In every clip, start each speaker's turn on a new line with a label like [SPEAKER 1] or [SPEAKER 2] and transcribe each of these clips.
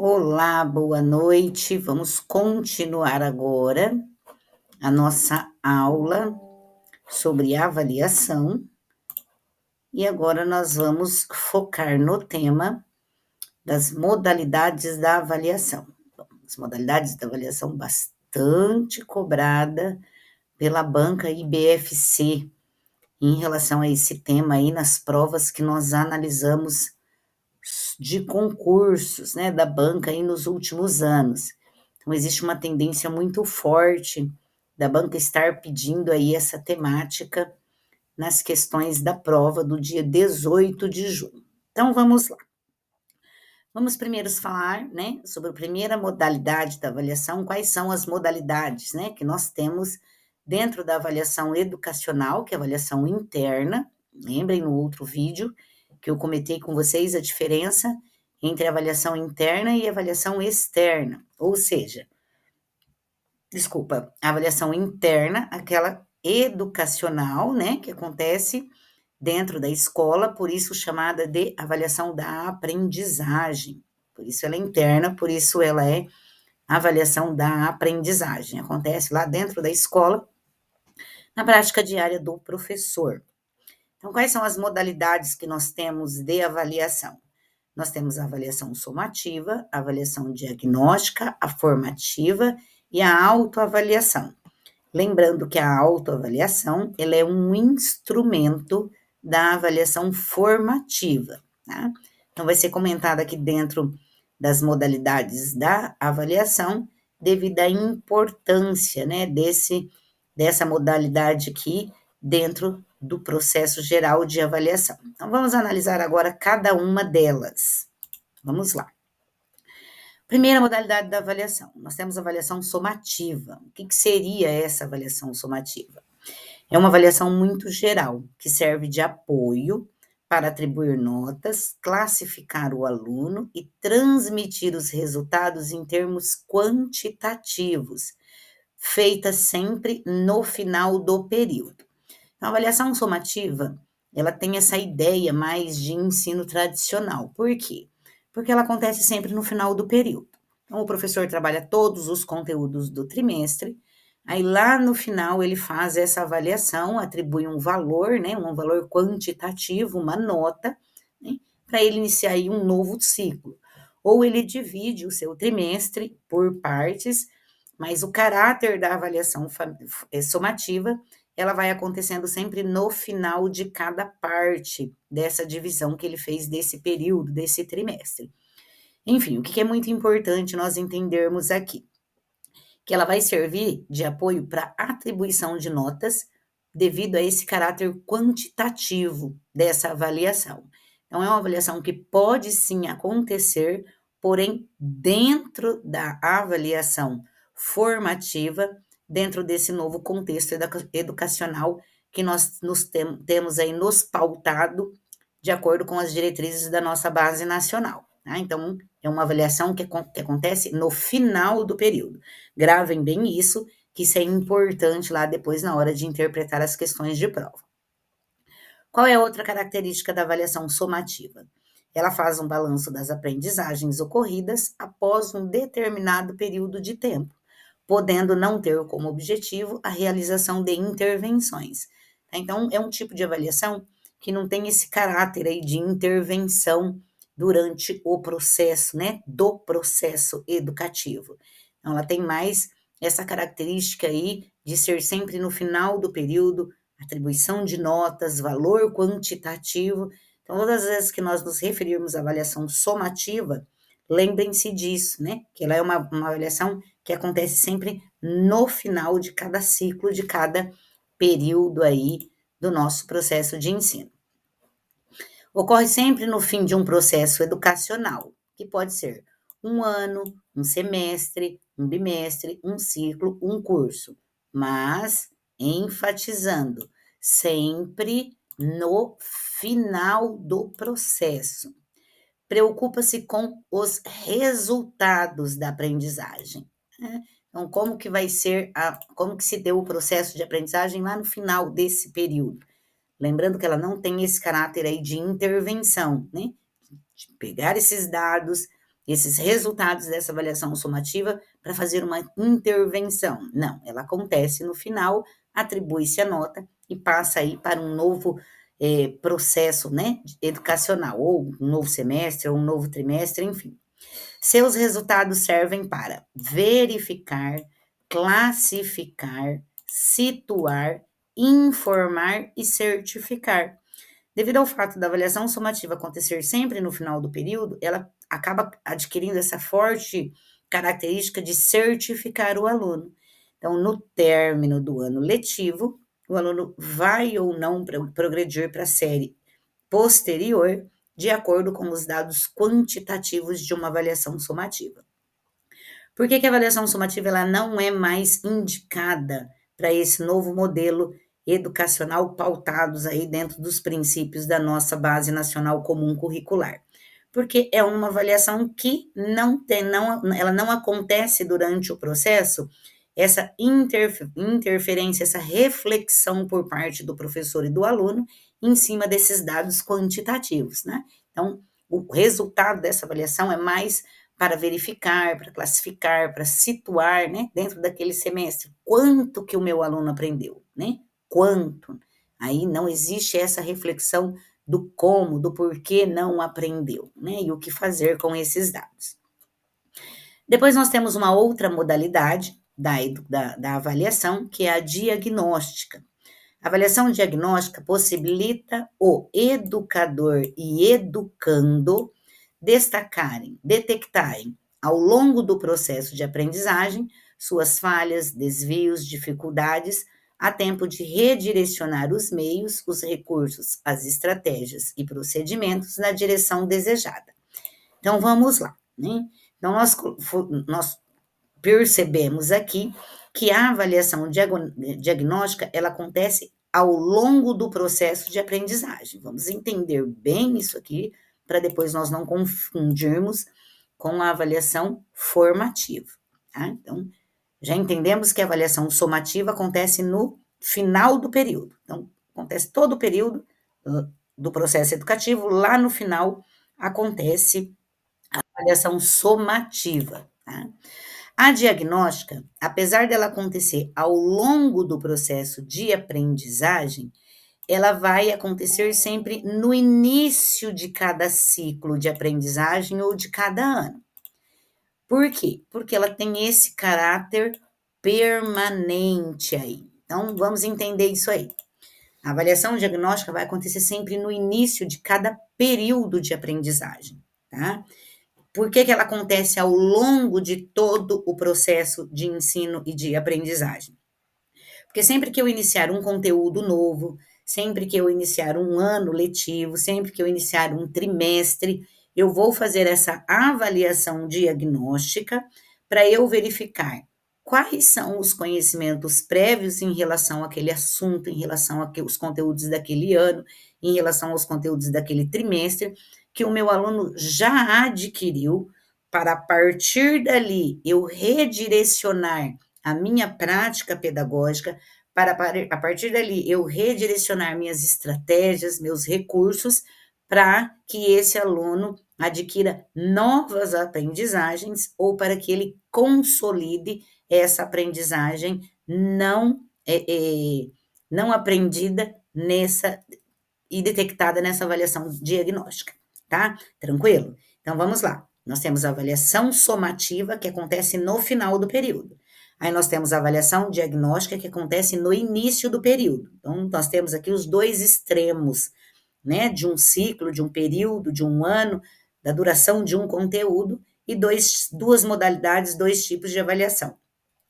[SPEAKER 1] Olá, boa noite. Vamos continuar agora a nossa aula sobre avaliação e agora nós vamos focar no tema das modalidades da avaliação. Bom, as modalidades da avaliação bastante cobrada pela banca IBFC em relação a esse tema aí nas provas que nós analisamos de concursos, né, da banca aí nos últimos anos. Então, existe uma tendência muito forte da banca estar pedindo aí essa temática nas questões da prova do dia 18 de junho. Então, vamos lá. Vamos primeiro falar, né, sobre a primeira modalidade da avaliação, quais são as modalidades, né, que nós temos dentro da avaliação educacional, que é a avaliação interna. Lembrem no outro vídeo que eu comentei com vocês a diferença entre a avaliação interna e a avaliação externa, ou seja, a avaliação interna, aquela educacional, né, que acontece dentro da escola, por isso chamada de avaliação da aprendizagem. Por isso ela é interna, por isso ela é avaliação da aprendizagem. Acontece lá dentro da escola, na prática diária do professor. Então, quais são as modalidades que nós temos de avaliação? Nós temos a avaliação somativa, a avaliação diagnóstica, a formativa e a autoavaliação. Lembrando que a autoavaliação, ela é um instrumento da avaliação formativa, tá? Então, vai ser comentado aqui dentro das modalidades da avaliação, devido à importância, né, dessa modalidade aqui dentro do processo geral de avaliação. Então, vamos analisar agora cada uma delas. Vamos lá. Primeira modalidade da avaliação, nós temos a avaliação somativa. O que seria essa avaliação somativa? É uma avaliação muito geral, que serve de apoio para atribuir notas, classificar o aluno e transmitir os resultados em termos quantitativos, feita sempre no final do período. Então, a avaliação somativa, ela tem essa ideia mais de ensino tradicional. Por quê? Porque ela acontece sempre no final do período. Então, o professor trabalha todos os conteúdos do trimestre, aí lá no final ele faz essa avaliação, atribui um valor, né, um valor quantitativo, uma nota, né, para ele iniciar aí um novo ciclo. Ou ele divide o seu trimestre por partes, mas o caráter da avaliação somativa, ela vai acontecendo sempre no final de cada parte dessa divisão que ele fez desse período, desse trimestre. Enfim, o que é muito importante nós entendermos aqui? Que ela vai servir de apoio para atribuição de notas devido a esse caráter quantitativo dessa avaliação. Então, é uma avaliação que pode sim acontecer, porém, dentro da avaliação formativa, dentro desse novo contexto educacional que nós temos aí nos pautado de acordo com as diretrizes da nossa base nacional. Tá? Então, é uma avaliação que acontece no final do período. Gravem bem isso, que isso é importante lá depois na hora de interpretar as questões de prova. Qual é a outra característica da avaliação somativa? Ela faz um balanço das aprendizagens ocorridas após um determinado período de tempo, podendo não ter como objetivo a realização de intervenções. Então, é um tipo de avaliação que não tem esse caráter aí de intervenção durante o processo, né, do processo educativo. Então, ela tem mais essa característica aí de ser sempre no final do período, atribuição de notas, valor quantitativo. Então, todas as vezes que nós nos referirmos à avaliação somativa, lembrem-se disso, né, que ela é uma avaliação que acontece sempre no final de cada ciclo, de cada período aí do nosso processo de ensino. Ocorre sempre no fim de um processo educacional, que pode ser um ano, um semestre, um bimestre, um ciclo, um curso, mas enfatizando, sempre no final do processo. Preocupa-se com os resultados da aprendizagem, né? Então, como que vai ser, como que se deu o processo de aprendizagem lá no final desse período? Lembrando que ela não tem esse caráter aí de intervenção, né? De pegar esses dados, esses resultados dessa avaliação somativa para fazer uma intervenção. Não, ela acontece no final, atribui-se a nota e passa aí para um novo processo, né, educacional, ou um novo semestre, ou um novo trimestre, enfim. Seus resultados servem para verificar, classificar, situar, informar e certificar. Devido ao fato da avaliação somativa acontecer sempre no final do período, ela acaba adquirindo essa forte característica de certificar o aluno. Então, no término do ano letivo, o aluno vai ou não progredir para a série posterior, de acordo com os dados quantitativos de uma avaliação somativa. Por que a avaliação somativa ela não é mais indicada para esse novo modelo educacional pautados aí dentro dos princípios da nossa Base Nacional Comum Curricular? Porque é uma avaliação que ela não acontece durante o processo, essa interferência, essa reflexão por parte do professor e do aluno em cima desses dados quantitativos, né? Então, o resultado dessa avaliação é mais para verificar, para classificar, para situar, né, dentro daquele semestre, quanto que o meu aluno aprendeu, né? Quanto. Aí não existe essa reflexão do como, do porquê não aprendeu, né? E o que fazer com esses dados. Depois nós temos uma outra modalidade da avaliação, que é a diagnóstica. A avaliação diagnóstica possibilita o educador e educando detectarem ao longo do processo de aprendizagem suas falhas, desvios, dificuldades, a tempo de redirecionar os meios, os recursos, as estratégias e procedimentos na direção desejada. Então vamos lá, né? Então nós percebemos aqui que a avaliação diagnóstica ela acontece ao longo do processo de aprendizagem. Vamos entender bem isso aqui para depois nós não confundirmos com a avaliação formativa. Tá? Então, já entendemos que a avaliação somativa acontece no final do período. Então, acontece todo o período do processo educativo, lá no final acontece a avaliação somativa. Tá? A diagnóstica, apesar dela acontecer ao longo do processo de aprendizagem, ela vai acontecer sempre no início de cada ciclo de aprendizagem ou de cada ano. Por quê? Porque ela tem esse caráter permanente aí. Então, vamos entender isso aí. A avaliação diagnóstica vai acontecer sempre no início de cada período de aprendizagem, tá? Por que ela acontece ao longo de todo o processo de ensino e de aprendizagem? Porque sempre que eu iniciar um conteúdo novo, sempre que eu iniciar um ano letivo, sempre que eu iniciar um trimestre, eu vou fazer essa avaliação diagnóstica para eu verificar quais são os conhecimentos prévios em relação àquele assunto, em relação aos conteúdos daquele ano, em relação aos conteúdos daquele trimestre, que o meu aluno já adquiriu, para a partir dali eu redirecionar a minha prática pedagógica, para a partir dali eu redirecionar minhas estratégias, meus recursos, para que esse aluno adquira novas aprendizagens ou para que ele consolide essa aprendizagem não aprendida nessa e detectada nessa avaliação diagnóstica, tá? Tranquilo? Então vamos lá. Nós temos a avaliação somativa, que acontece no final do período. Aí nós temos a avaliação diagnóstica, que acontece no início do período. Então, nós temos aqui os dois extremos, né? De um ciclo, de um período, de um ano, da duração de um conteúdo, e duas modalidades, dois tipos de avaliação: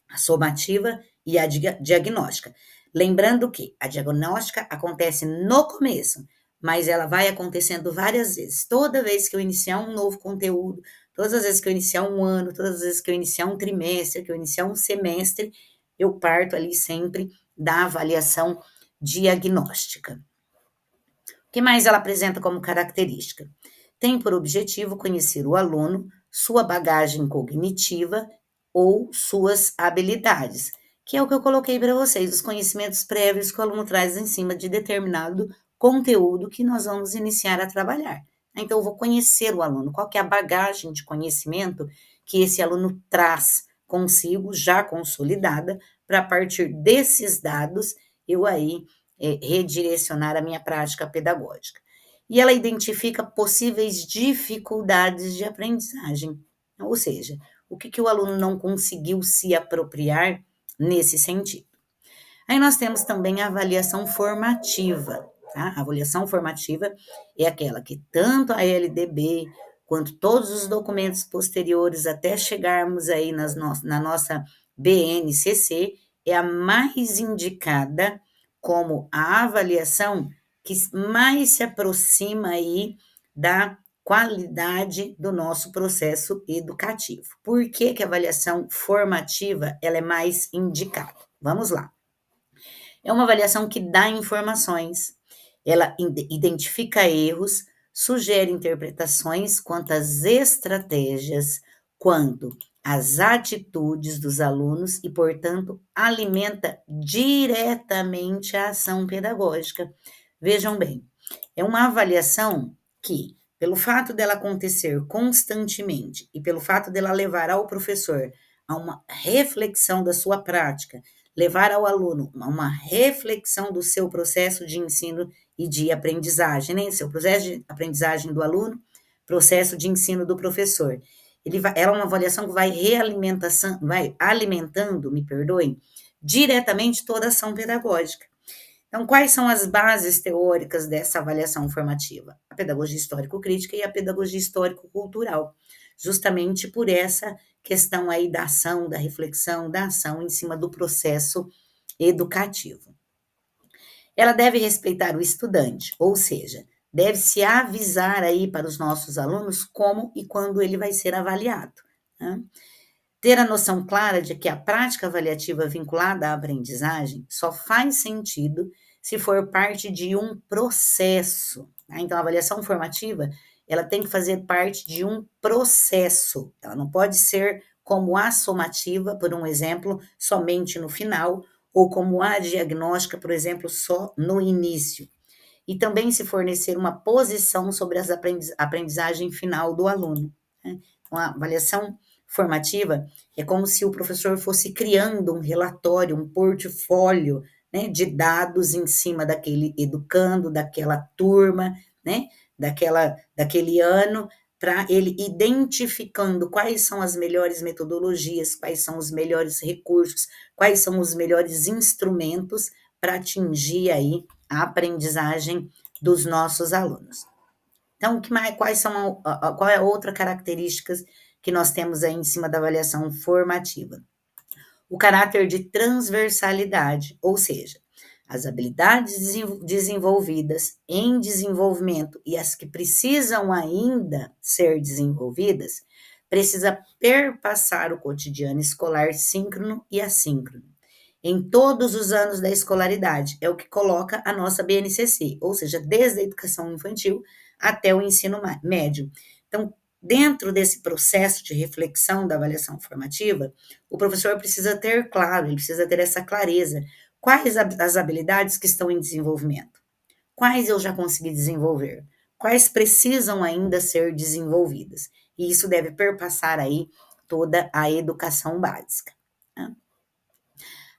[SPEAKER 1] a somativa e a diagnóstica. Lembrando que a diagnóstica acontece no começo, mas ela vai acontecendo várias vezes. Toda vez que eu iniciar um novo conteúdo, todas as vezes que eu iniciar um ano, todas as vezes que eu iniciar um trimestre, que eu iniciar um semestre, eu parto ali sempre da avaliação diagnóstica. O que mais ela apresenta como característica? Tem por objetivo conhecer o aluno, sua bagagem cognitiva ou suas habilidades, que é o que eu coloquei para vocês, os conhecimentos prévios que o aluno traz em cima de determinado conteúdo que nós vamos iniciar a trabalhar, Então, eu vou conhecer o aluno, qual que é a bagagem de conhecimento que esse aluno traz consigo, já consolidada, para a partir desses dados, eu aí redirecionar a minha prática pedagógica. E ela identifica possíveis dificuldades de aprendizagem, ou seja, o que, que o aluno não conseguiu se apropriar nesse sentido. Aí nós temos também a avaliação formativa, tá? A avaliação formativa é aquela que tanto a LDB quanto todos os documentos posteriores até chegarmos aí na nossa BNCC é a mais indicada como a avaliação que mais se aproxima aí da qualidade do nosso processo educativo. Por que que a avaliação formativa ela é mais indicada? Vamos lá. É uma avaliação que dá informações, ela identifica erros, sugere interpretações quanto às estratégias, quanto às atitudes dos alunos e, portanto, alimenta diretamente a ação pedagógica. Vejam bem, é uma avaliação que, pelo fato dela acontecer constantemente e pelo fato dela levar ao professor a uma reflexão da sua prática, levar ao aluno uma reflexão do seu processo de ensino e de aprendizagem, né? Seu processo de aprendizagem do aluno, processo de ensino do professor. Ela é uma avaliação que vai alimentando, me perdoem, diretamente toda a ação pedagógica. Então, quais são as bases teóricas dessa avaliação formativa? A pedagogia histórico-crítica e a pedagogia histórico-cultural, justamente por essa questão aí da ação, da reflexão, da ação em cima do processo educativo. Ela deve respeitar o estudante, ou seja, deve se avisar aí para os nossos alunos como e quando ele vai ser avaliado, né? Ter a noção clara de que a prática avaliativa vinculada à aprendizagem só faz sentido se for parte de um processo, tá? Então, a avaliação formativa, ela tem que fazer parte de um processo. Ela não pode ser como a somativa, por um exemplo, somente no final, ou como a diagnóstica, por exemplo, só no início. E também se fornecer uma posição sobre a aprendizagem final do aluno, né? Então, a avaliação formativa é como se o professor fosse criando um relatório, um portfólio, né, de dados em cima daquele educando, daquela turma, né, daquele ano, para ele identificando quais são as melhores metodologias, quais são os melhores recursos, quais são os melhores instrumentos para atingir aí a aprendizagem dos nossos alunos. Então, qual é a outra característica que nós temos aí em cima da avaliação formativa? O caráter de transversalidade, ou seja, as habilidades desenvolvidas em desenvolvimento e as que precisam ainda ser desenvolvidas, precisa perpassar o cotidiano escolar síncrono e assíncrono em todos os anos da escolaridade, é o que coloca a nossa BNCC, ou seja, desde a educação infantil até o ensino médio. Então, dentro desse processo de reflexão da avaliação formativa, o professor precisa ter claro, ele precisa ter essa clareza, quais as habilidades que estão em desenvolvimento, quais eu já consegui desenvolver, quais precisam ainda ser desenvolvidas, e isso deve perpassar aí toda a educação básica, né?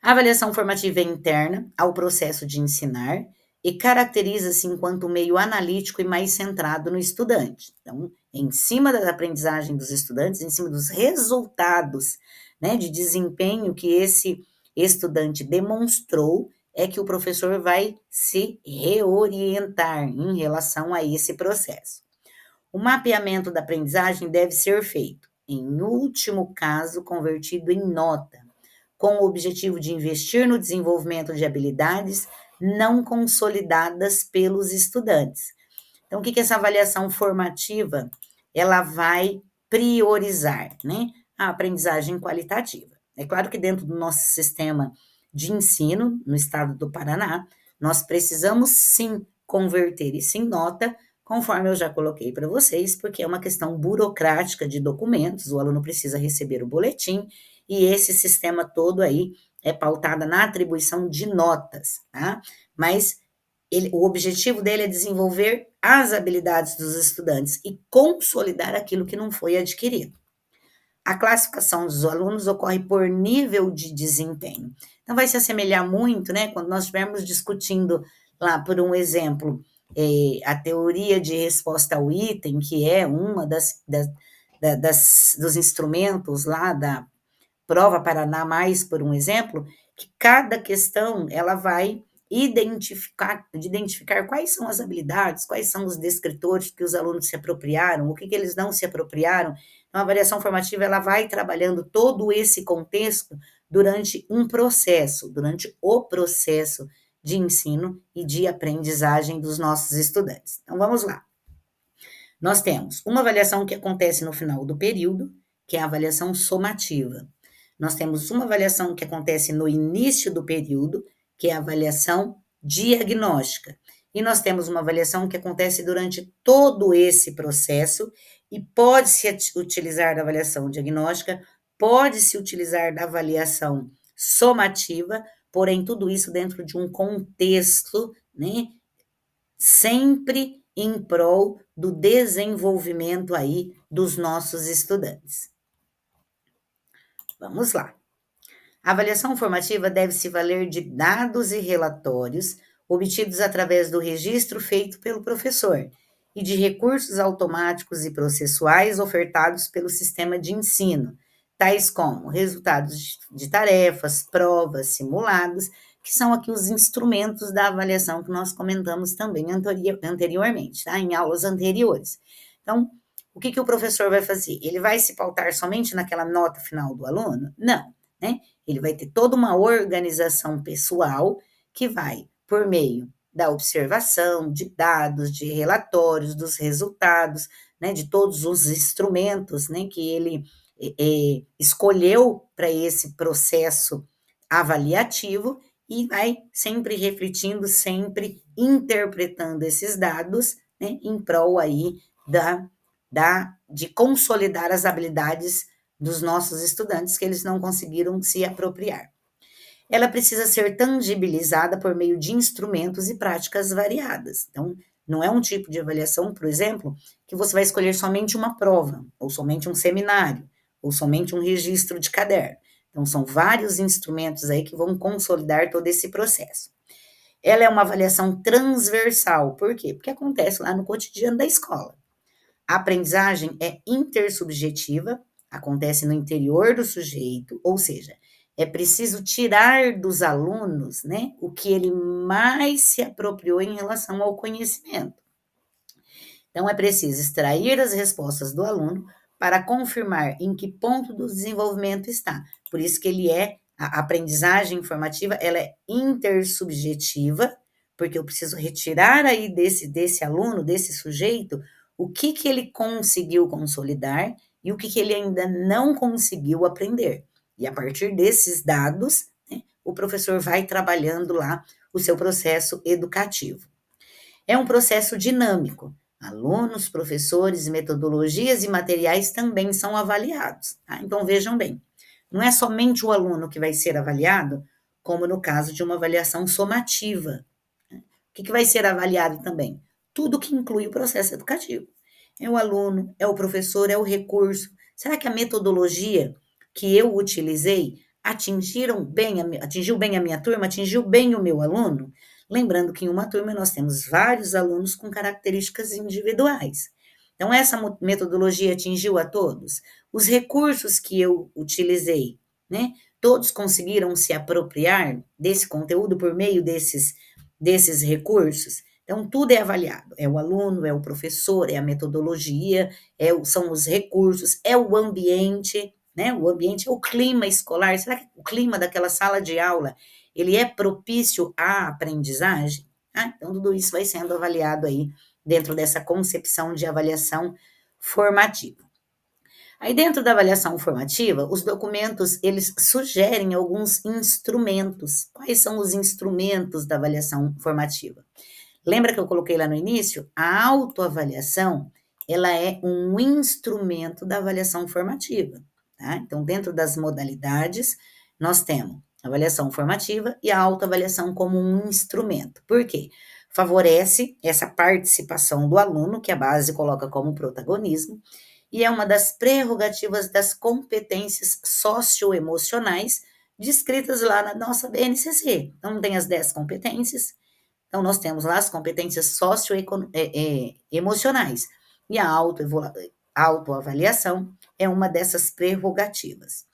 [SPEAKER 1] A avaliação formativa é interna ao processo de ensinar e caracteriza-se enquanto meio analítico e mais centrado no estudante. Então, em cima da aprendizagem dos estudantes, em cima dos resultados, né, de desempenho que esse estudante demonstrou, é que o professor vai se reorientar em relação a esse processo. O mapeamento da aprendizagem deve ser feito, em último caso, convertido em nota, com o objetivo de investir no desenvolvimento de habilidades não consolidadas pelos estudantes. Então, o que essa avaliação formativa, ela vai priorizar, né? A aprendizagem qualitativa. É claro que dentro do nosso sistema de ensino, no estado do Paraná, nós precisamos sim converter isso em nota, conforme eu já coloquei para vocês, porque é uma questão burocrática de documentos, o aluno precisa receber o boletim, e esse sistema todo aí é pautado na atribuição de notas, tá? Mas o objetivo dele é desenvolver as habilidades dos estudantes e consolidar aquilo que não foi adquirido. A classificação dos alunos ocorre por nível de desempenho. Então, vai se assemelhar muito, né, quando nós estivermos discutindo lá, por um exemplo, a teoria de resposta ao item, que é uma dos instrumentos lá da Prova Paraná Mais, por um exemplo, que cada questão ela vai identificar quais são as habilidades, quais são os descritores que os alunos se apropriaram, o que, que eles não se apropriaram. Então, a avaliação formativa ela vai trabalhando todo esse contexto durante durante o processo de ensino e de aprendizagem dos nossos estudantes. Então, vamos lá. Nós temos uma avaliação que acontece no final do período, que é a avaliação somativa. Nós temos uma avaliação que acontece no início do período, que é a avaliação diagnóstica. E nós temos uma avaliação que acontece durante todo esse processo e pode-se utilizar da avaliação diagnóstica, pode-se utilizar da avaliação somativa, porém tudo isso dentro de um contexto, né, sempre em prol do desenvolvimento aí dos nossos estudantes. Vamos lá. A avaliação formativa deve se valer de dados e relatórios obtidos através do registro feito pelo professor e de recursos automáticos e processuais ofertados pelo sistema de ensino, tais como resultados de tarefas, provas, simulados, que são aqui os instrumentos da avaliação que nós comentamos também anteriormente, tá? Em aulas anteriores. Então, o que o professor vai fazer? Ele vai se pautar somente naquela nota final do aluno? Não, né? Ele vai ter toda uma organização pessoal que vai, por meio da observação, de dados, de relatórios, dos resultados, né, de todos os instrumentos, né, que ele escolheu para esse processo avaliativo e vai sempre refletindo, sempre interpretando esses dados, né, em prol aí de consolidar as habilidades dos nossos estudantes que eles não conseguiram se apropriar. Ela precisa ser tangibilizada por meio de instrumentos e práticas variadas. Então, não é um tipo de avaliação, por exemplo, que você vai escolher somente uma prova, ou somente um seminário, ou somente um registro de caderno. Então, são vários instrumentos aí que vão consolidar todo esse processo. Ela é uma avaliação transversal, por quê? Porque acontece lá no cotidiano da escola. A aprendizagem é intersubjetiva, acontece no interior do sujeito, ou seja, é preciso tirar dos alunos, né, o que ele mais se apropriou em relação ao conhecimento. Então, é preciso extrair as respostas do aluno para confirmar em que ponto do desenvolvimento está. Por isso que a aprendizagem informativa, ela é intersubjetiva, porque eu preciso retirar aí desse aluno, desse sujeito, o que ele conseguiu consolidar e o que ele ainda não conseguiu aprender. E a partir desses dados, né, o professor vai trabalhando lá o seu processo educativo. É um processo dinâmico. Alunos, professores, metodologias e materiais também são avaliados. Tá? Então, vejam bem, não é somente o aluno que vai ser avaliado, como no caso de uma avaliação somativa. O que vai ser avaliado também? Tudo que inclui o processo educativo. É o aluno, é o professor, é o recurso. Será que a metodologia que eu utilizei atingiu bem a minha turma, atingiu bem o meu aluno? Lembrando que em uma turma nós temos vários alunos com características individuais. Então, essa metodologia atingiu a todos? Os recursos que eu utilizei, né? Todos conseguiram se apropriar desse conteúdo por meio desses recursos? Então, tudo é avaliado. É o aluno, é o professor, é a metodologia, são os recursos, é o ambiente, né? O ambiente é o clima escolar. Será que o clima daquela sala de aula, ele é propício à aprendizagem? Então, tudo isso vai sendo avaliado aí dentro dessa concepção de avaliação formativa. Aí, dentro da avaliação formativa, os documentos, eles sugerem alguns instrumentos. Quais são os instrumentos da avaliação formativa? Lembra que eu coloquei lá no início? A autoavaliação, ela é um instrumento da avaliação formativa, tá? Então, dentro das modalidades, nós temos a avaliação formativa e a autoavaliação como um instrumento. Por quê? favorece essa participação do aluno, que a base coloca como protagonismo, e é uma das prerrogativas das competências socioemocionais descritas lá na nossa BNCC. Então, tem as 10 competências, então nós temos lá as competências socioemocionais, e a autoavaliação é uma dessas prerrogativas.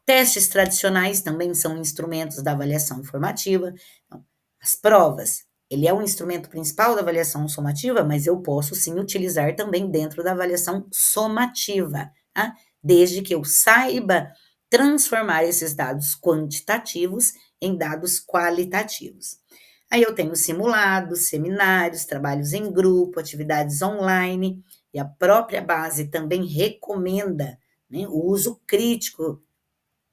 [SPEAKER 1] Testes tradicionais também são instrumentos da avaliação formativa. Então, as provas, ele é um instrumento principal da avaliação somativa, mas eu posso sim utilizar também dentro da avaliação somativa, tá? Desde que eu saiba transformar esses dados quantitativos em dados qualitativos. Aí eu tenho simulados, seminários, trabalhos em grupo, atividades online, e a própria base também recomenda, né, o uso crítico,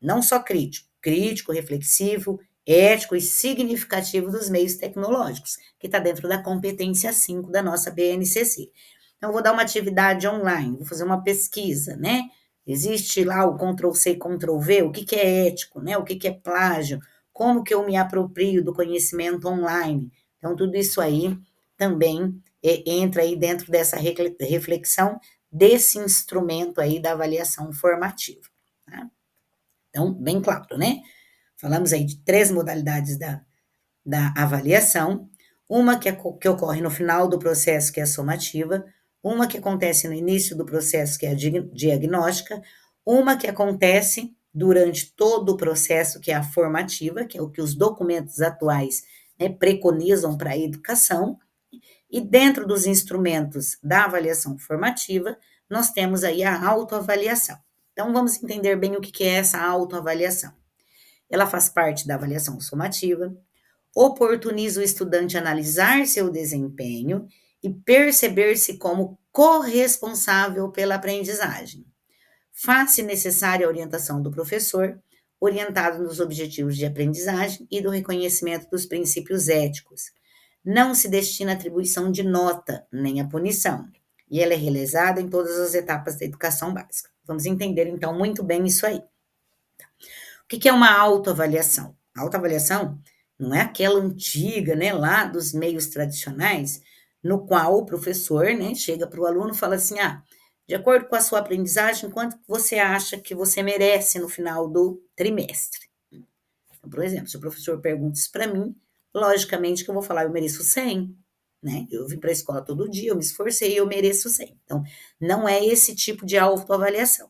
[SPEAKER 1] não só crítico, reflexivo, ético e significativo dos meios tecnológicos, que está dentro da competência 5 da nossa BNCC. Então, eu vou dar uma atividade online, vou fazer uma pesquisa, né? Existe lá o Ctrl+C, Ctrl+V, o que é ético, né? O que é plágio, como que eu me aproprio do conhecimento online. Então, tudo isso aí também entra aí dentro dessa reflexão desse instrumento aí da avaliação formativa, tá? Então, bem claro, né? Falamos aí de 3 modalidades da avaliação, uma que ocorre no final do processo, que é a somativa, uma que acontece no início do processo, que é a diagnóstica, uma que acontece durante todo o processo, que é a formativa, que é o que os documentos atuais, né, preconizam para a educação, e dentro dos instrumentos da avaliação formativa, nós temos aí a autoavaliação. Então, vamos entender bem o que é essa autoavaliação. Ela faz parte da avaliação somativa, oportuniza o estudante a analisar seu desempenho e perceber-se como corresponsável pela aprendizagem. Faz-se necessária a orientação do professor, orientado nos objetivos de aprendizagem e do reconhecimento dos princípios éticos. Não se destina a atribuição de nota, nem a punição, e ela é realizada em todas as etapas da educação básica. Vamos entender, então, muito bem isso aí. O que é uma autoavaliação? A autoavaliação não é aquela antiga, né, lá dos meios tradicionais, no qual o professor, né, chega para o aluno e fala assim, de acordo com a sua aprendizagem, quanto você acha que você merece no final do trimestre? Então, por exemplo, se o professor pergunta isso para mim, logicamente que eu vou falar, eu mereço 100, né? Eu vim para a escola todo dia, eu me esforcei, eu mereço 100. Então, não é esse tipo de autoavaliação.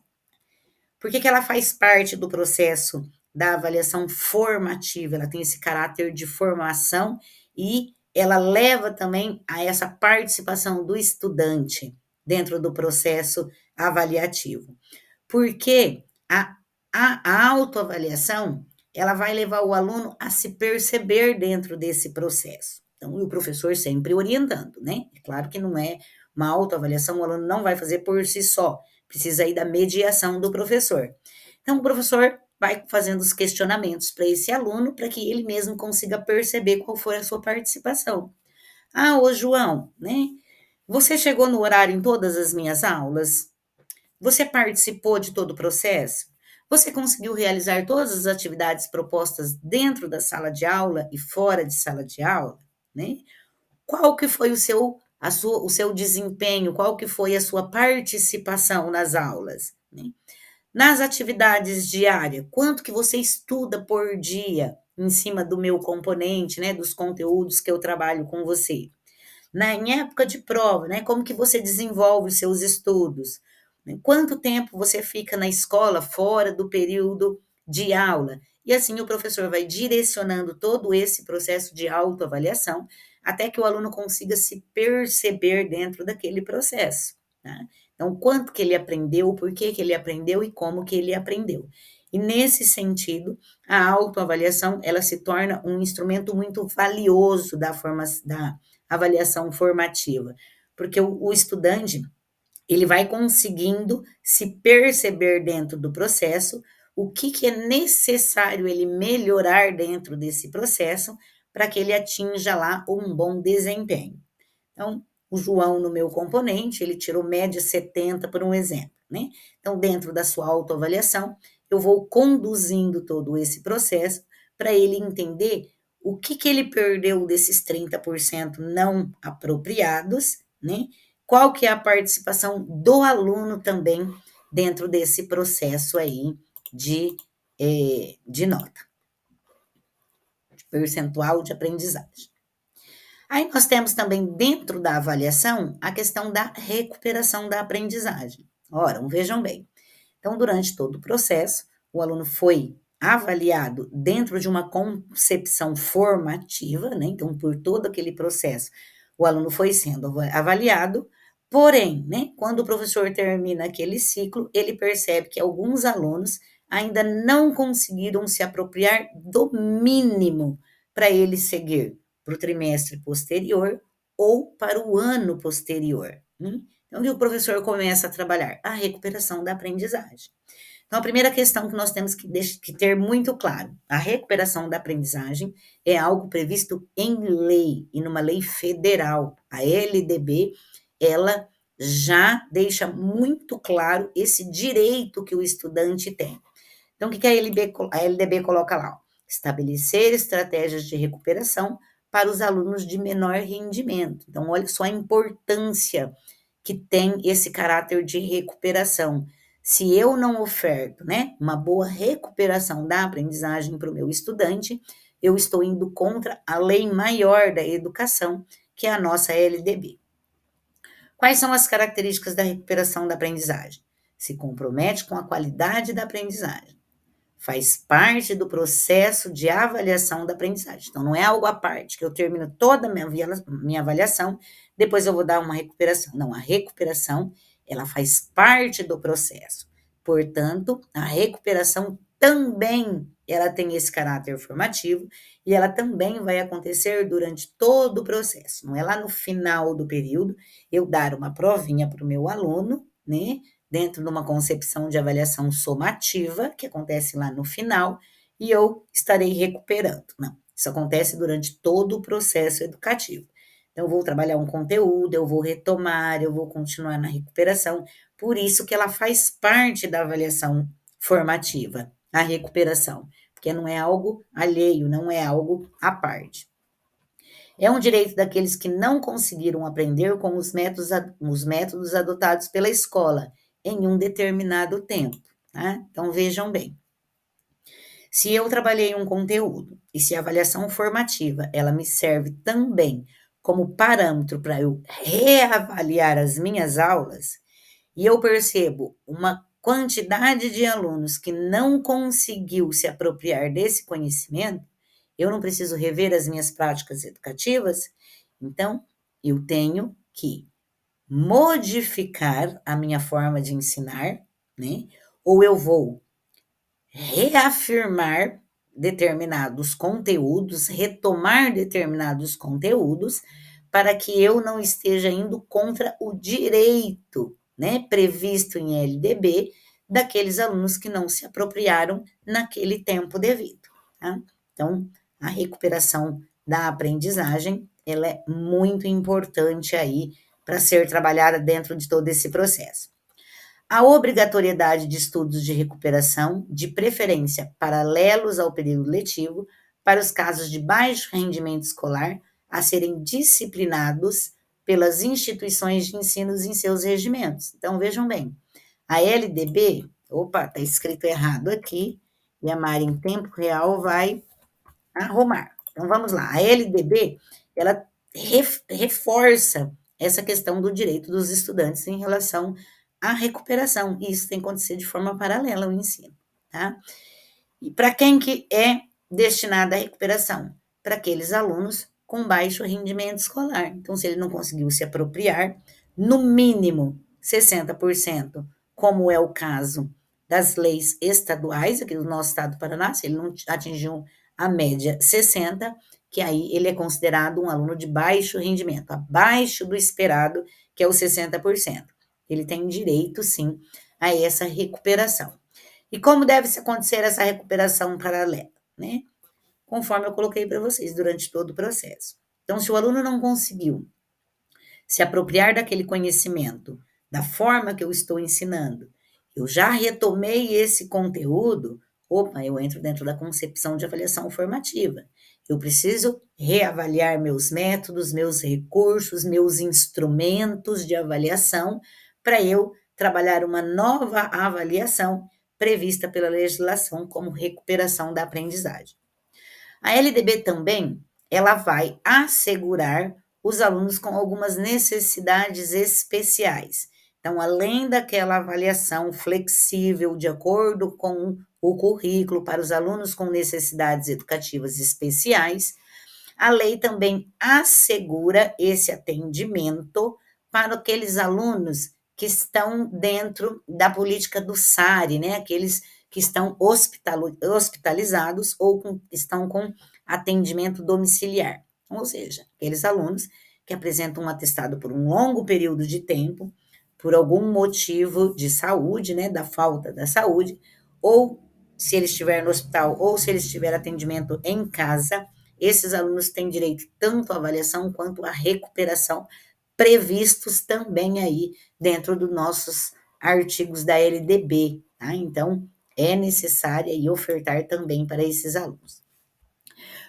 [SPEAKER 1] Por que ela faz parte do processo da avaliação formativa? Ela tem esse caráter de formação e ela leva também a essa participação do estudante dentro do processo avaliativo. Porque a autoavaliação, ela vai levar o aluno a se perceber dentro desse processo. Então, o professor sempre orientando, né? É claro que não é uma autoavaliação, o aluno não vai fazer por si só, precisa aí da mediação do professor. Então, o professor vai fazendo os questionamentos para esse aluno, para que ele mesmo consiga perceber qual foi a sua participação. Ô João, né? Você chegou no horário em todas as minhas aulas? Você participou de todo o processo? Você conseguiu realizar todas as atividades propostas dentro da sala de aula e fora de sala de aula, né? Qual que foi o seu desempenho? Qual que foi a sua participação nas aulas, né? Nas atividades diárias, quanto que você estuda por dia em cima do meu componente, né, dos conteúdos que eu trabalho com você? Em época de prova, né, como que você desenvolve os seus estudos? Quanto tempo você fica na escola fora do período de aula? E assim o professor vai direcionando todo esse processo de autoavaliação até que o aluno consiga se perceber dentro daquele processo, tá? Então, quanto que ele aprendeu, por que ele aprendeu e como que ele aprendeu. E nesse sentido, a autoavaliação, ela se torna um instrumento muito valioso da avaliação formativa, porque o estudante, ele vai conseguindo se perceber dentro do processo, o que é necessário ele melhorar dentro desse processo para que ele atinja lá um bom desempenho. Então, o João, no meu componente, ele tirou média 70, por um exemplo, né? Então, dentro da sua autoavaliação, eu vou conduzindo todo esse processo para ele entender o que ele perdeu desses 30% não apropriados, né? Qual que é a participação do aluno também dentro desse processo aí de nota, de percentual de aprendizagem. Aí nós temos também dentro da avaliação a questão da recuperação da aprendizagem. Ora, vejam bem, então durante todo o processo, o aluno foi avaliado dentro de uma concepção formativa, né? Então, por todo aquele processo, o aluno foi sendo avaliado, porém, né, quando o professor termina aquele ciclo, ele percebe que alguns alunos ainda não conseguiram se apropriar do mínimo para ele seguir para o trimestre posterior ou para o ano posterior. Né? Então, o que o professor começa a trabalhar? A recuperação da aprendizagem. Então, a primeira questão que nós temos que ter muito claro: a recuperação da aprendizagem é algo previsto em lei, e numa lei federal. A LDB, ela já deixa muito claro esse direito que o estudante tem. Então, o que a LDB coloca lá? Estabelecer estratégias de recuperação para os alunos de menor rendimento. Então, olha só a importância que tem esse caráter de recuperação. Se eu não oferto, né, uma boa recuperação da aprendizagem para o meu estudante, eu estou indo contra a lei maior da educação, que é a nossa LDB. Quais são as características da recuperação da aprendizagem? Se compromete com a qualidade da aprendizagem. Faz parte do processo de avaliação da aprendizagem. Então, não é algo à parte, que eu termino toda a minha avaliação, depois eu vou dar uma recuperação. Não, a recuperação, ela faz parte do processo. Portanto, a recuperação também, ela tem esse caráter formativo, e ela também vai acontecer durante todo o processo. Não é lá no final do período, eu dar uma provinha para o meu aluno, né? Dentro de uma concepção de avaliação somativa, que acontece lá no final, e eu estarei recuperando. Não, isso acontece durante todo o processo educativo. Então, eu vou trabalhar um conteúdo, eu vou retomar, eu vou continuar na recuperação, por isso que ela faz parte da avaliação formativa, a recuperação, porque não é algo alheio, não é algo à parte. É um direito daqueles que não conseguiram aprender com os métodos adotados pela escola em um determinado tempo. Tá? Então, vejam bem. Se eu trabalhei um conteúdo e se a avaliação formativa ela me serve também como parâmetro para eu reavaliar as minhas aulas, e eu percebo uma quantidade de alunos que não conseguiu se apropriar desse conhecimento, eu não preciso rever as minhas práticas educativas, então eu tenho que modificar a minha forma de ensinar, né? Ou eu vou reafirmar determinados conteúdos, retomar determinados conteúdos, para que eu não esteja indo contra o direito, né, previsto em LDB, daqueles alunos que não se apropriaram naquele tempo devido. Tá? Então, a recuperação da aprendizagem, ela é muito importante aí para ser trabalhada dentro de todo esse processo. A obrigatoriedade de estudos de recuperação, de preferência paralelos ao período letivo, para os casos de baixo rendimento escolar, a serem disciplinados pelas instituições de ensino em seus regimentos. Então, vejam bem, a LDB, opa, está escrito errado aqui, e a Mari, em tempo real, vai arrumar. Então, vamos lá. A LDB, ela reforça essa questão do direito dos estudantes em relação à recuperação, e isso tem que acontecer de forma paralela ao ensino, tá? E para quem que é destinada a recuperação? Para aqueles alunos com baixo rendimento escolar. Então, se ele não conseguiu se apropriar, no mínimo 60%, como é o caso das leis estaduais, aqui do nosso estado do Paraná, se ele não atingiu a média 60, que aí ele é considerado um aluno de baixo rendimento, abaixo do esperado, que é o 60%. Ele tem direito, sim, a essa recuperação. E como deve se acontecer essa recuperação paralela, né? Conforme eu coloquei para vocês durante todo o processo. Então, se o aluno não conseguiu se apropriar daquele conhecimento da forma que eu estou ensinando, eu já retomei esse conteúdo, opa, eu entro dentro da concepção de avaliação formativa. Eu preciso reavaliar meus métodos, meus recursos, meus instrumentos de avaliação para eu trabalhar uma nova avaliação prevista pela legislação como recuperação da aprendizagem. A LDB também, ela vai assegurar os alunos com algumas necessidades especiais. Então, além daquela avaliação flexível de acordo com o currículo para os alunos com necessidades educativas especiais, a lei também assegura esse atendimento para aqueles alunos que estão dentro da política do SARI, né? Aqueles que estão hospitalizados ou estão com atendimento domiciliar. Ou seja, aqueles alunos que apresentam um atestado por um longo período de tempo, por algum motivo de saúde, né? Da falta da saúde, ou se ele estiver no hospital, ou se ele estiver atendimento em casa, esses alunos têm direito tanto à avaliação quanto à recuperação, previstos também aí dentro dos nossos artigos da LDB, tá? Então, é necessário aí ofertar também para esses alunos.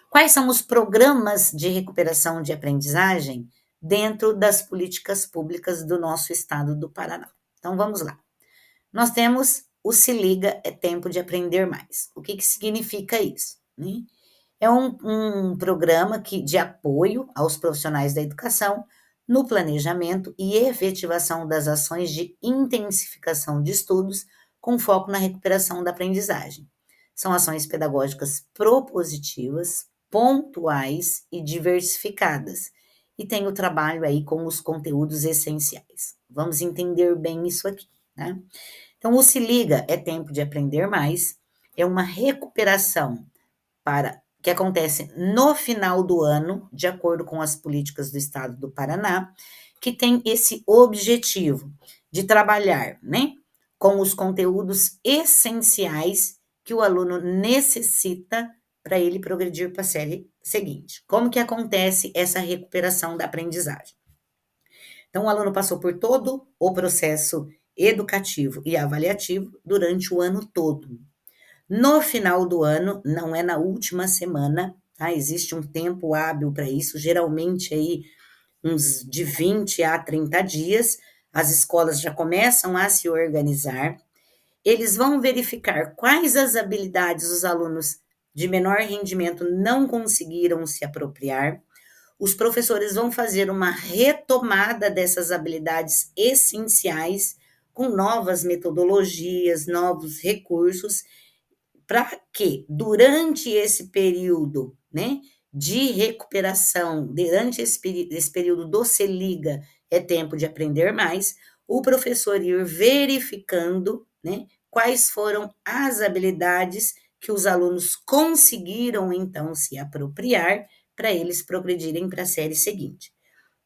[SPEAKER 1] Quais são os programas de recuperação de aprendizagem dentro das políticas públicas do nosso estado do Paraná? Então, vamos lá. Nós temos o Se Liga, é Tempo de Aprender Mais. O que significa isso, né? É um programa de apoio aos profissionais da educação no planejamento e efetivação das ações de intensificação de estudos com foco na recuperação da aprendizagem. São ações pedagógicas propositivas, pontuais e diversificadas, e tem o trabalho aí com os conteúdos essenciais. Vamos entender bem isso aqui, né? Então, o Se Liga, é Tempo de Aprender Mais, é uma recuperação que acontece no final do ano, de acordo com as políticas do Estado do Paraná, que tem esse objetivo de trabalhar, né, com os conteúdos essenciais que o aluno necessita para ele progredir para a série seguinte. Como que acontece essa recuperação da aprendizagem? Então, o aluno passou por todo o processo educativo e avaliativo durante o ano todo. No final do ano, não é na última semana, tá? Existe um tempo hábil para isso, geralmente aí uns de 20 a 30 dias, as escolas já começam a se organizar, eles vão verificar quais as habilidades os alunos de menor rendimento não conseguiram se apropriar, os professores vão fazer uma retomada dessas habilidades essenciais com novas metodologias, novos recursos, para que durante esse período, né, de recuperação, durante esse período do Se Liga, é tempo de aprender mais, o professor ir verificando, né, quais foram as habilidades que os alunos conseguiram, então, se apropriar para eles progredirem para a série seguinte.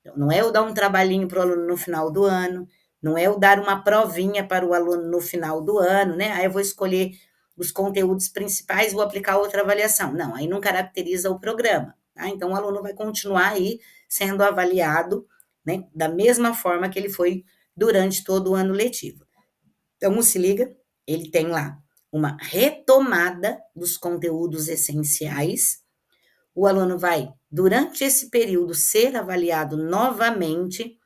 [SPEAKER 1] Então, não é eu dar um trabalhinho para o aluno no final do ano, não é eu dar uma provinha para o aluno no final do ano, né? Aí eu vou escolher os conteúdos principais, vou aplicar outra avaliação. Não, aí não caracteriza o programa, tá? Então, o aluno vai continuar aí sendo avaliado, né, da mesma forma que ele foi durante todo o ano letivo. Então, o Se Liga, ele tem lá uma retomada dos conteúdos essenciais. O aluno vai, durante esse período, ser avaliado novamente,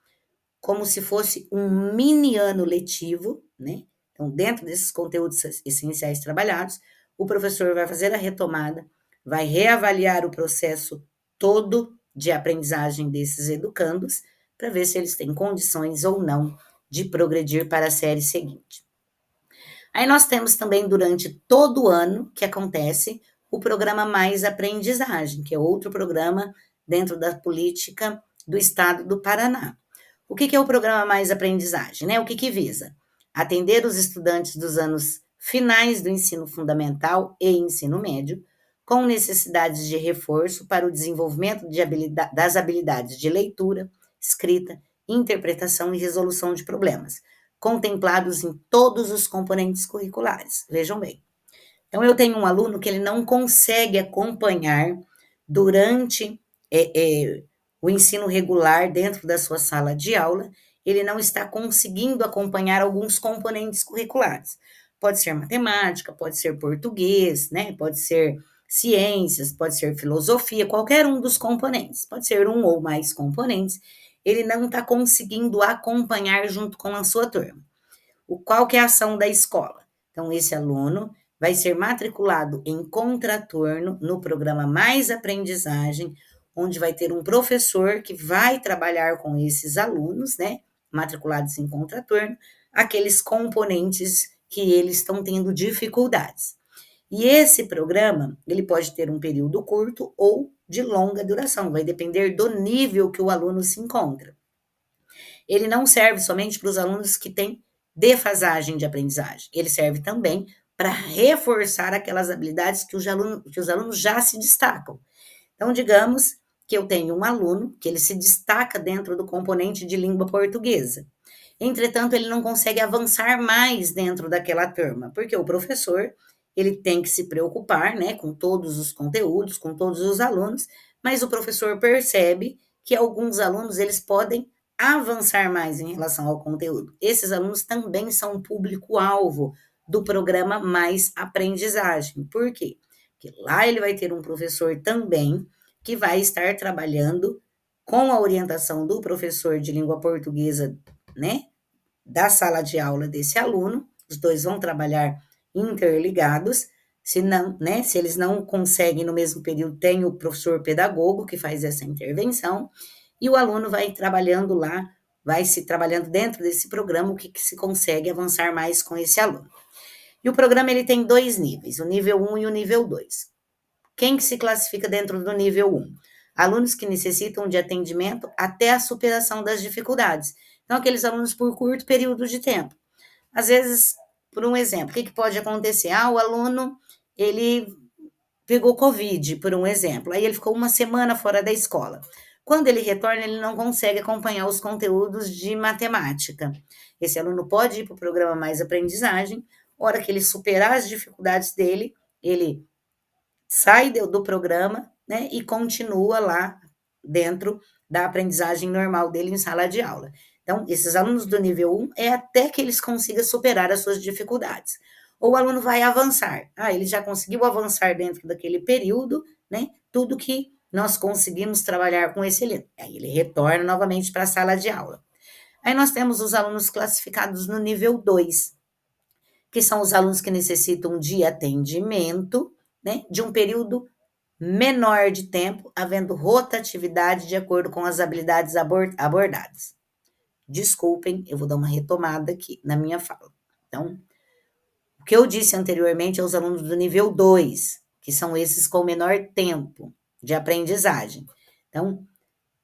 [SPEAKER 1] como se fosse um mini ano letivo, né? Então, dentro desses conteúdos essenciais trabalhados, o professor vai fazer a retomada, vai reavaliar o processo todo de aprendizagem desses educandos, para ver se eles têm condições ou não de progredir para a série seguinte. Aí nós temos também, durante todo o ano, que acontece o programa Mais Aprendizagem, que é outro programa dentro da política do Estado do Paraná. O que é o programa Mais Aprendizagem, né? O que visa? Atender os estudantes dos anos finais do ensino fundamental e ensino médio, com necessidades de reforço para o desenvolvimento das habilidades de leitura, escrita, interpretação e resolução de problemas, contemplados em todos os componentes curriculares. Vejam bem. Então, eu tenho um aluno que ele não consegue acompanhar durante o ensino regular dentro da sua sala de aula, ele não está conseguindo acompanhar alguns componentes curriculares. Pode ser matemática, pode ser português, né? Pode ser ciências, pode ser filosofia, qualquer um dos componentes, pode ser um ou mais componentes, ele não está conseguindo acompanhar junto com a sua turma. Qual que é a ação da escola? Então, esse aluno vai ser matriculado em contraturno no programa Mais Aprendizagem, onde vai ter um professor que vai trabalhar com esses alunos, né, matriculados em contraturno, aqueles componentes que eles estão tendo dificuldades. E esse programa, ele pode ter um período curto ou de longa duração, vai depender do nível que o aluno se encontra. Ele não serve somente para os alunos que têm defasagem de aprendizagem, ele serve também para reforçar aquelas habilidades que os alunos já se destacam. Então, digamos que eu tenho um aluno que ele se destaca dentro do componente de língua portuguesa. Entretanto, ele não consegue avançar mais dentro daquela turma, porque o professor, ele tem que se preocupar, né, com todos os conteúdos, com todos os alunos, mas o professor percebe que alguns alunos, eles podem avançar mais em relação ao conteúdo. Esses alunos também são público-alvo do programa Mais Aprendizagem. Por quê? Porque lá ele vai ter um professor também que vai estar trabalhando com a orientação do professor de língua portuguesa, né, da sala de aula desse aluno. Os dois vão trabalhar interligados. Se não, né, se eles não conseguem no mesmo período, tem o professor pedagogo que faz essa intervenção e o aluno vai trabalhando lá, vai se trabalhando dentro desse programa o que se consegue avançar mais com esse aluno. E o programa ele tem 2 níveis, o nível 1 e o nível 2. Quem que se classifica dentro do nível 1? Alunos que necessitam de atendimento até a superação das dificuldades. Então, aqueles alunos por curto período de tempo. Às vezes, por um exemplo, o que pode acontecer? O aluno, ele pegou Covid, por um exemplo, aí ele ficou uma semana fora da escola. Quando ele retorna, ele não consegue acompanhar os conteúdos de matemática. Esse aluno pode ir para o programa Mais Aprendizagem, hora que ele superar as dificuldades dele, ele sai do programa, né, e continua lá dentro da aprendizagem normal dele em sala de aula. Então, esses alunos do nível 1 é até que eles consigam superar as suas dificuldades. Ou o aluno vai avançar. Ele já conseguiu avançar dentro daquele período, né? Tudo que nós conseguimos trabalhar com esse aluno. Aí ele retorna novamente para a sala de aula. Aí nós temos os alunos classificados no nível 2, que são os alunos que necessitam de atendimento, né, de um período menor de tempo, havendo rotatividade de acordo com as habilidades abordadas. Desculpem, eu vou dar uma retomada aqui na minha fala. Então, o que eu disse anteriormente é os alunos do nível 2, que são esses com menor tempo de aprendizagem. Então,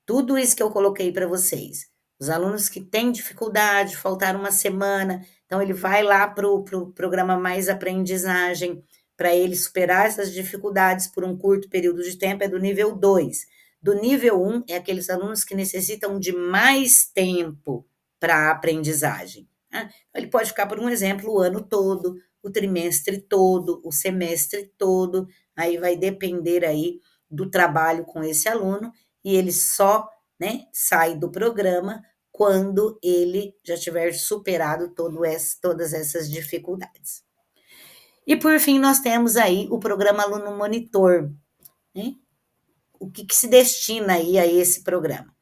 [SPEAKER 1] tudo isso que eu coloquei para vocês, os alunos que têm dificuldade, faltaram uma semana, então ele vai lá para o programa Mais Aprendizagem, para ele superar essas dificuldades por um curto período de tempo, é do nível 2. Do nível 1 é aqueles alunos que necessitam de mais tempo para a aprendizagem. Né? Ele pode ficar, por um exemplo, o ano todo, o trimestre todo, o semestre todo, aí vai depender aí do trabalho com esse aluno, e ele só, né, sai do programa quando ele já tiver superado todas essas dificuldades. E por fim, nós temos aí o programa Aluno Monitor, né? O que se destina aí a esse programa?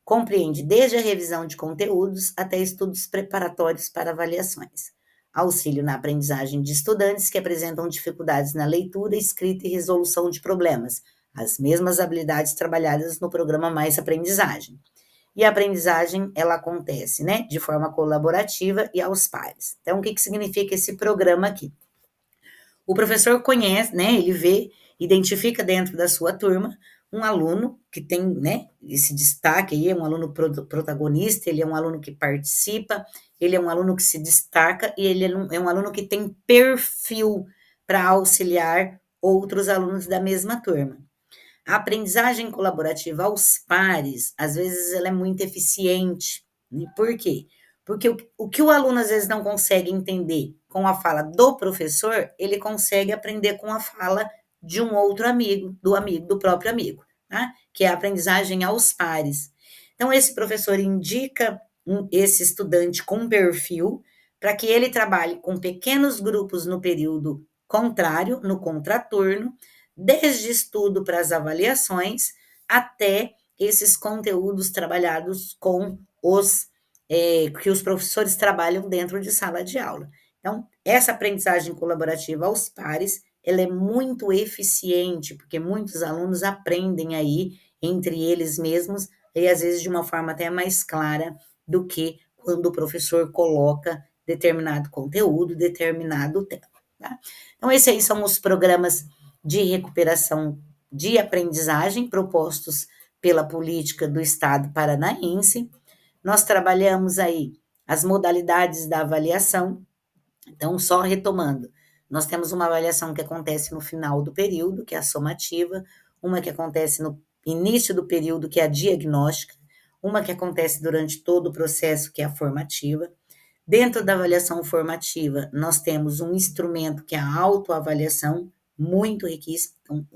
[SPEAKER 1] Compreende desde a revisão de conteúdos até estudos preparatórios para avaliações. Auxílio na aprendizagem de estudantes que apresentam dificuldades na leitura, escrita e resolução de problemas, as mesmas habilidades trabalhadas no programa Mais Aprendizagem. E a aprendizagem, ela acontece, né, de forma colaborativa e aos pares. Então, o que significa esse programa aqui? O professor conhece, né, ele vê, identifica dentro da sua turma um aluno que tem, né, esse destaque aí, é um aluno protagonista, ele é um aluno que participa, ele é um aluno que se destaca e ele é um aluno que tem perfil para auxiliar outros alunos da mesma turma. A aprendizagem colaborativa aos pares, às vezes, ela é muito eficiente. Né? Por quê? Porque o que o aluno, às vezes, não consegue entender com a fala do professor, ele consegue aprender com a fala de um outro amigo, do próprio amigo, tá? Que é a aprendizagem aos pares. Então, esse professor indica esse estudante com perfil para que ele trabalhe com pequenos grupos no período contrário, no contraturno, desde estudo para as avaliações até esses conteúdos trabalhados com os que os professores trabalham dentro de sala de aula. Então, essa aprendizagem colaborativa aos pares, ela é muito eficiente, porque muitos alunos aprendem aí entre eles mesmos e às vezes de uma forma até mais clara do que quando o professor coloca determinado conteúdo, determinado tema. Tá? Então, esses aí são os programas de recuperação de aprendizagem propostos pela política do Estado paranaense. Nós trabalhamos aí as modalidades da avaliação. Então, só retomando, nós temos uma avaliação que acontece no final do período, que é a somativa, uma que acontece no início do período, que é a diagnóstica, uma que acontece durante todo o processo, que é a formativa. Dentro da avaliação formativa, nós temos um instrumento que é a autoavaliação, muito riquíssimo. Então,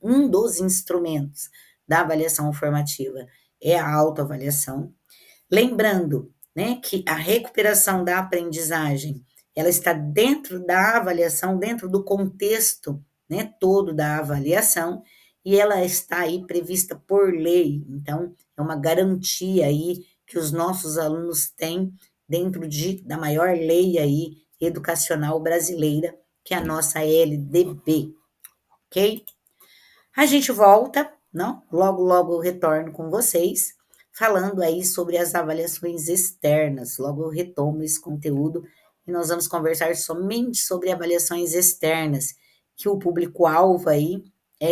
[SPEAKER 1] um dos instrumentos da avaliação formativa é a autoavaliação. Lembrando, né, que a recuperação da aprendizagem, ela está dentro da avaliação, dentro do contexto, né, todo da avaliação, e ela está aí prevista por lei. Então, é uma garantia aí que os nossos alunos têm dentro da maior lei aí educacional brasileira, que é a nossa LDB, ok? A gente volta, não? Logo, logo eu retorno com vocês, falando aí sobre as avaliações externas. Logo eu retomo esse conteúdo e nós vamos conversar somente sobre avaliações externas, que o público-alvo aí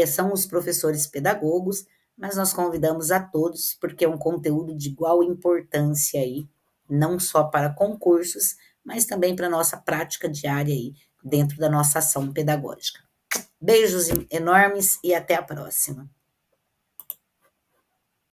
[SPEAKER 1] são os professores pedagogos, mas nós convidamos a todos, porque é um conteúdo de igual importância aí, não só para concursos, mas também para a nossa prática diária aí, dentro da nossa ação pedagógica. Beijos enormes e até a próxima.